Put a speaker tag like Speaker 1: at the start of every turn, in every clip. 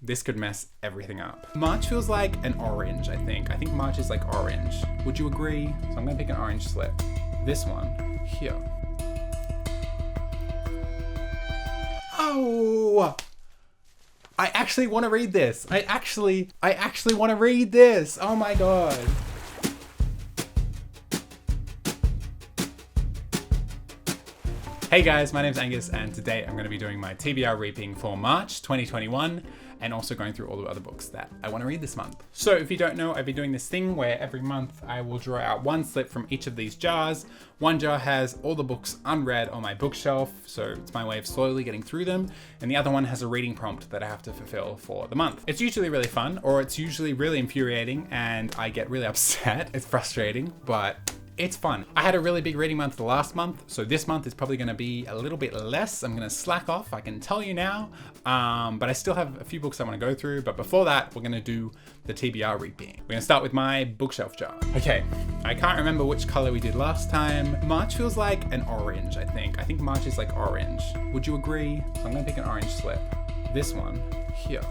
Speaker 1: This could mess everything up. March feels like an orange, I think. I think March is like orange. Would you agree? So I'm gonna pick an orange slip. This one here. Oh! I actually want to read this. I actually want to read this. Oh my god. Hey guys, my name's Angus and today I'm going to be doing my TBR Reaping for March 2021 and also going through all the other books that I want to read this month. So if you don't know, I've been doing this thing where every month I will draw out one slip from each of these jars. One jar has all the books unread on my bookshelf, so it's my way of slowly getting through them, and the other one has a reading prompt that I have to fulfill for the month. It's usually really fun, or it's usually really infuriating and I get really upset. It's frustrating, but it's fun. I had a really big reading month the last month, so this month is probably gonna be a little bit less. I'm gonna slack off, I can tell you now, but I still have a few books I wanna go through, but before that, we're gonna do the TBR Reaping. We're gonna start with my bookshelf jar. Okay, I can't remember which color we did last time. March feels like an orange, I think. I think March is like orange. Would you agree? So I'm gonna pick an orange slip. This one here.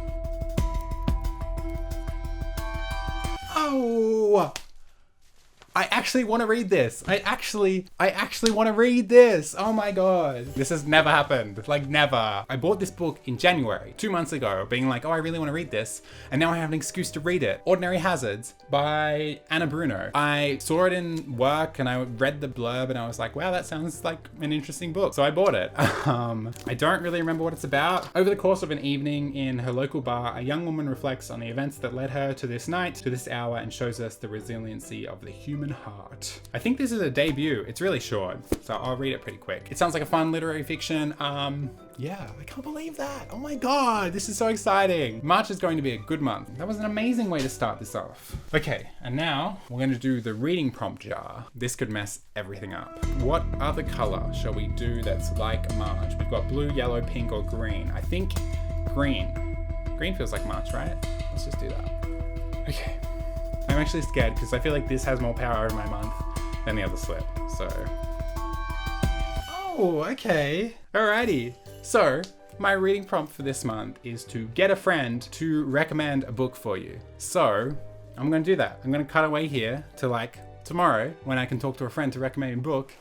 Speaker 1: Oh! I actually want to read this. I actually want to read this. Oh my god. This has never happened. Like never. I bought this book in January, 2 months ago, being like, oh, I really want to read this. And now I have an excuse to read it. Ordinary Hazards by Anna Bruno. I saw it in work and I read the blurb and I was like, wow, that sounds like an interesting book. So I bought it. I don't really remember what it's about. Over the course of an evening in her local bar, a young woman reflects on the events that led her to this night, to this hour, and shows us the resiliency of the human heart. I think this is a debut. It's really short, so I'll read it pretty quick. It sounds like a fun literary fiction. Yeah, I can't believe that. Oh my god, this is so exciting. March is going to be a good month. That was an amazing way to start this off. Okay, and now we're going to do the reading prompt jar. This could mess everything up. What other color shall we do that's like March? We've got blue, yellow, pink, or green. I think green. Green feels like March, right? Let's just do that. Okay. I'm actually scared because I feel like this has more power over my month than the other slip, so. Oh, okay. Alrighty. So, my reading prompt for this month is to get a friend to recommend a book for you. So, I'm gonna do that. I'm gonna cut away here to like tomorrow when I can talk to a friend to recommend a book.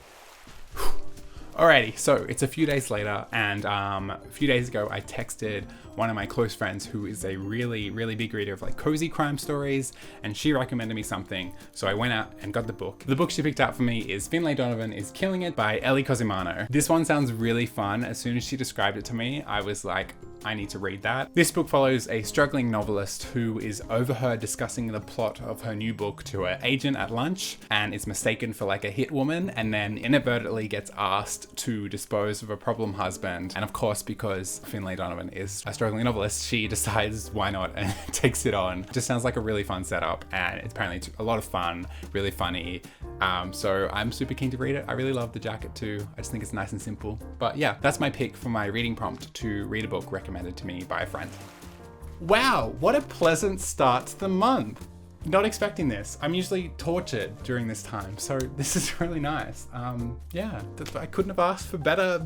Speaker 1: Alrighty, so it's a few days later and a few days ago I texted one of my close friends who is a really big reader of like cozy crime stories, and she recommended me something, so I went out and got the book. The book she picked out for me is Finlay Donovan is Killing It by Ellie Cosimano. This one sounds really fun. As soon as she described it to me, I was like, I need to read that. This book follows a struggling novelist who is overheard discussing the plot of her new book to her agent at lunch and is mistaken for like a hit woman, and then inadvertently gets asked to dispose of a problem husband. And of course, because Finlay Donovan is a struggling novelist, she decides why not and takes it on. Just sounds like a really fun setup, and it's apparently a lot of fun, really funny. So I'm super keen to read it. I really love the jacket too. I just think it's nice and simple. But yeah, that's my pick for my reading prompt, to read a book recommended to me by a friend. Wow, what a pleasant start to the month. Not expecting this. I'm usually tortured during this time, so this is really nice. Yeah, I couldn't have asked for better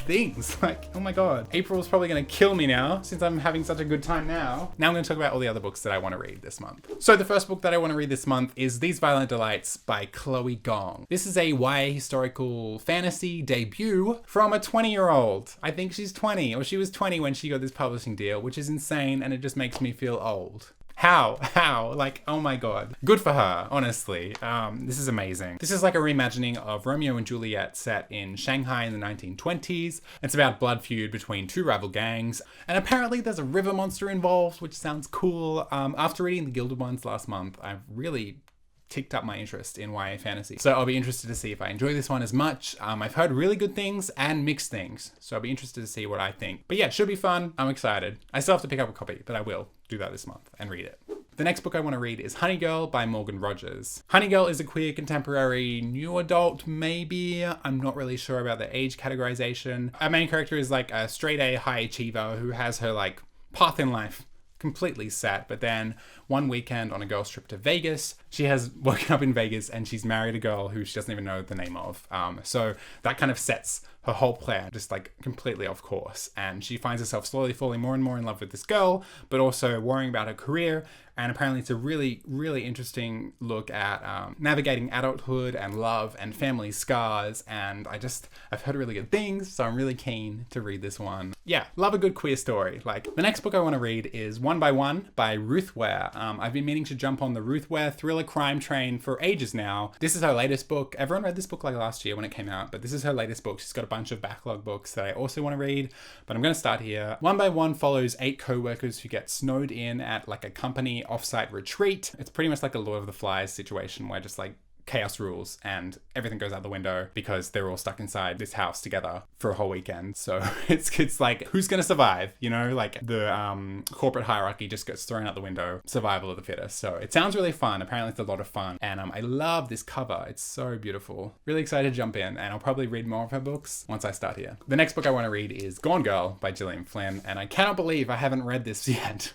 Speaker 1: things. Like, oh my god. April's probably gonna kill me now since I'm having such a good time now. Now I'm gonna talk about all the other books that I wanna read this month. So the first book that I wanna read this month is These Violent Delights by Chloe Gong. This is a YA historical fantasy debut from a 20-year-old. I think she's 20, or she was 20 when she got this publishing deal, which is insane, and it just makes me feel old. How? Like, oh my god. Good for her, honestly. This is amazing. This is like a reimagining of Romeo and Juliet set in Shanghai in the 1920s. It's about blood feud between two rival gangs, and apparently there's a river monster involved, which sounds cool. After reading The Gilded Ones last month, I've really ticked up my interest in YA fantasy. So I'll be interested to see if I enjoy this one as much. I've heard really good things and mixed things, so I'll be interested to see what I think. But yeah, it should be fun. I'm excited. I still have to pick up a copy, but I will do that this month and read it. The next book I want to read is Honey Girl by Morgan Rogers. Honey Girl is a queer contemporary new adult, maybe. I'm not really sure about the age categorization. Our main character is like a straight A high achiever who has her like path in life completely set, but then one weekend on a girl's trip to Vegas, she has woken up in Vegas and she's married a girl who she doesn't even know the name of. So that kind of sets her whole plan just like completely off course. And she finds herself slowly falling more and more in love with this girl, but also worrying about her career. And apparently it's a really, really interesting look at navigating adulthood and love and family scars. And I've heard really good things, so I'm really keen to read this one. Yeah, love a good queer story. Like, the next book I want to read is One by One by Ruth Ware. I've been meaning to jump on the Ruth Ware thriller crime train for ages now. This is her latest book. Everyone read this book like last year when it came out, but this is her latest book. She's got a bunch of backlog books that I also want to read, but I'm going to start here. One by One follows 8 co-workers who get snowed in at like a company offsite retreat. It's pretty much like a Lord of the Flies situation where just like chaos rules and everything goes out the window because they're all stuck inside this house together for a whole weekend. So it's like, who's gonna survive? You know, like the corporate hierarchy just gets thrown out the window. Survival of the fittest. So it sounds really fun. Apparently it's a lot of fun, and I love this cover. It's so beautiful. Really excited to jump in, and I'll probably read more of her books once I start here. The next book I want to read is Gone Girl by Gillian Flynn, and I cannot believe I haven't read this yet.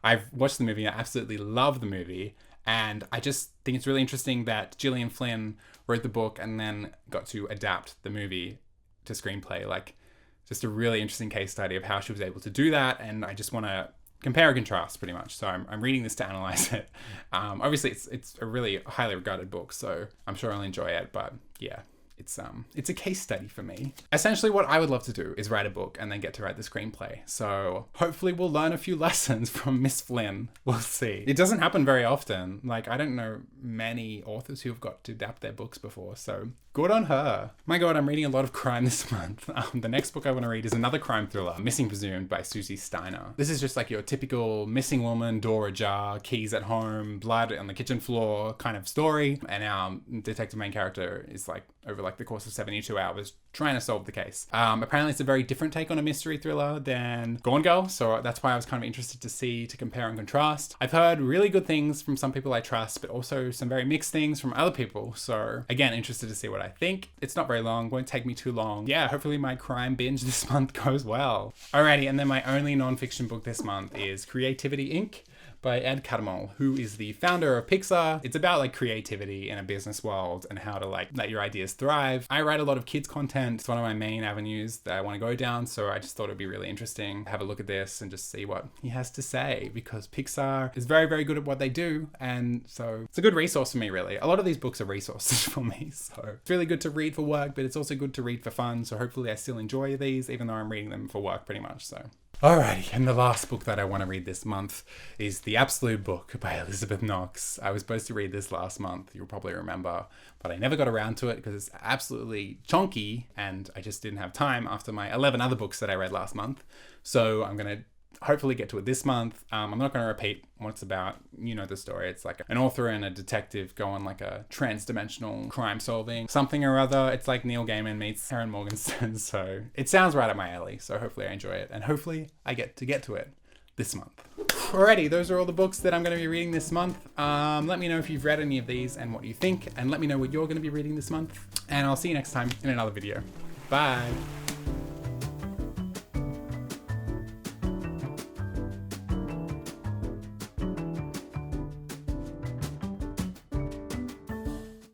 Speaker 1: I've watched the movie. I absolutely love the movie. And I just think it's really interesting that Gillian Flynn wrote the book and then got to adapt the movie to screenplay. Like, just a really interesting case study of how she was able to do that. And I just want to compare and contrast pretty much. So I'm reading this to analyze it. Obviously, it's a really highly regarded book, so I'm sure I'll enjoy it. But yeah. It's a case study for me. Essentially what I would love to do is write a book and then get to write the screenplay. So hopefully we'll learn a few lessons from Miss Flynn. We'll see. It doesn't happen very often. Like, I don't know many authors who have got to adapt their books before, so good on her. My God, I'm reading a lot of crime this month. The next book I want to read is another crime thriller, Missing Presumed by Susie Steiner. This is just like your typical missing woman, door ajar, keys at home, blood on the kitchen floor kind of story. And our detective main character is like over like the course of 72 hours trying to solve the case. Apparently it's a very different take on a mystery thriller than Gone Girl, so that's why I was kind of interested to compare and contrast. I've heard really good things from some people I trust, but also some very mixed things from other people. So again, interested to see what I think. It's not very long, won't take me too long. Yeah, hopefully my crime binge this month goes well. Alrighty, and then my only non-fiction book this month is Creativity Inc. by Ed Catmull, who is the founder of Pixar. It's about like creativity in a business world and how to like let your ideas thrive. I write a lot of kids content. It's one of my main avenues that I want to go down. So I just thought it'd be really interesting to have a look at this and just see what he has to say, because Pixar is very, very good at what they do. And so it's a good resource for me, really. A lot of these books are resources for me. So it's really good to read for work, but it's also good to read for fun. So hopefully I still enjoy these, even though I'm reading them for work pretty much. So alrighty, and the last book that I want to read this month is The Absolute Book by Elizabeth Knox. I was supposed to read this last month, you'll probably remember, but I never got around to it because it's absolutely chonky and I just didn't have time after my 11 other books that I read last month. So I'm going to hopefully get to it this month. I'm not going to repeat what it's about. You know the story. It's like an author and a detective go on like a trans-dimensional crime solving something or other. It's like Neil Gaiman meets Aaron Morgenstern. So it sounds right up my alley. So hopefully I enjoy it. And hopefully I get to it this month. Alrighty, those are all the books that I'm going to be reading this month. Let me know if you've read any of these and what you think. And let me know what you're going to be reading this month. And I'll see you next time in another video. Bye.